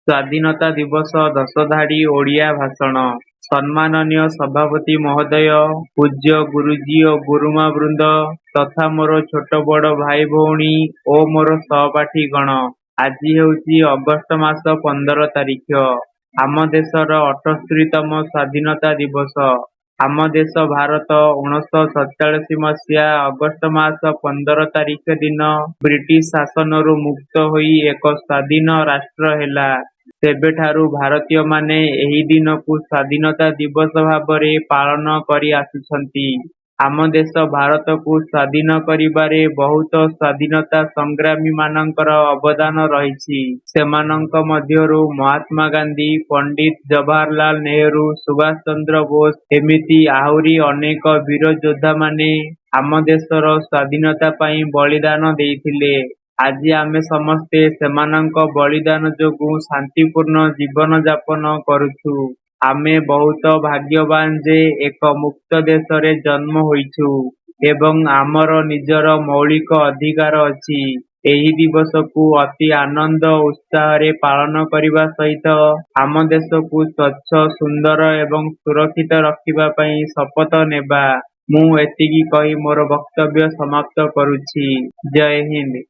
ସ୍ୱାଧୀନତା ଦିବସ ଦଶଧାଡ଼ି ଓଡ଼ିଆ ଭାଷଣ। ସମ୍ମାନନୀୟ ସଭାପତି ମହୋଦୟ, ପୂଜ୍ୟ ଗୁରୁଜୀ ଓ ଗୁରୁମା ବୃନ୍ଦ ତଥା ମୋର ଛୋଟ ବଡ଼ ଭାଇ ଭଉଣୀ ଓ ମୋର ସହପାଠୀଗଣ, ଆଜି ହେଉଛି ଅଗଷ୍ଟ ମାସ 15 ତାରିଖ। ଆମ ଦେଶର 78ତମ ସ୍ୱାଧୀନତା ଦିବସ। ଆମ ଦେଶ ଭାରତ 1947 ମସିହା ଅଗଷ୍ଟ ମାସ 15 ତାରିଖ ଦିନ ବ୍ରିଟିଶ ଶାସନରୁ ମୁକ୍ତ ହୋଇ ଏକ ସ୍ୱାଧୀନ ରାଷ୍ଟ୍ର ହେଲା। ସେବେଠାରୁ ଭାରତୀୟମାନେ ଏହି ଦିନକୁ ସ୍ୱାଧୀନତା ଦିବସ ଭାବରେ ପାଳନ କରି ଆସୁଛନ୍ତି। ଆମ ଦେଶ ଭାରତକୁ ସ୍ୱାଧୀନ କରିବାରେ ବହୁତ ସ୍ୱାଧୀନତା ସଂଗ୍ରାମୀମାନଙ୍କର ଅବଦାନ ରହିଛି। ସେମାନଙ୍କ ମଧ୍ୟରୁ ମହାତ୍ମା ଗାନ୍ଧୀ, ପଣ୍ଡିତ ଜବାହରଲାଲ ନେହେରୁ, ସୁଭାଷ ଚନ୍ଦ୍ର ବୋଷ ଏମିତି ଆହୁରି ଅନେକ ବୀର ଯୋଦ୍ଧାମାନେ ଆମ ଦେଶର ସ୍ୱାଧୀନତା ପାଇଁ ବଳିଦାନ ଦେଇଥିଲେ। ଆଜି ଆମେ ସମସ୍ତେ ସେମାନଙ୍କ ବଳିଦାନ ଯୋଗୁଁ ଶାନ୍ତିପୂର୍ଣ୍ଣ ଜୀବନ ଯାପନ କରୁଛୁ। ଆମେ ବହୁତ ଭାଗ୍ୟବାନ ଯେ ଏକ ମୁକ୍ତ ଦେଶରେ ଜନ୍ମ ହୋଇଛୁ ଏବଂ ଆମର ନିଜର ମୌଳିକ ଅଧିକାର ଅଛି। ଏହି ଦିବସକୁ ଅତି ଆନନ୍ଦ ଓ ଉତ୍ସାହରେ ପାଳନ କରିବା ସହିତ ଆମ ଦେଶକୁ ସ୍ୱଚ୍ଛ, ସୁନ୍ଦର ଏବଂ ସୁରକ୍ଷିତ ରଖିବା ପାଇଁ ଶପଥ ନେବା। ମୁଁ ଏତିକି କହି ମୋର ବକ୍ତବ୍ୟ ସମାପ୍ତ କରୁଛି। ଜୟ ହିନ୍ଦ।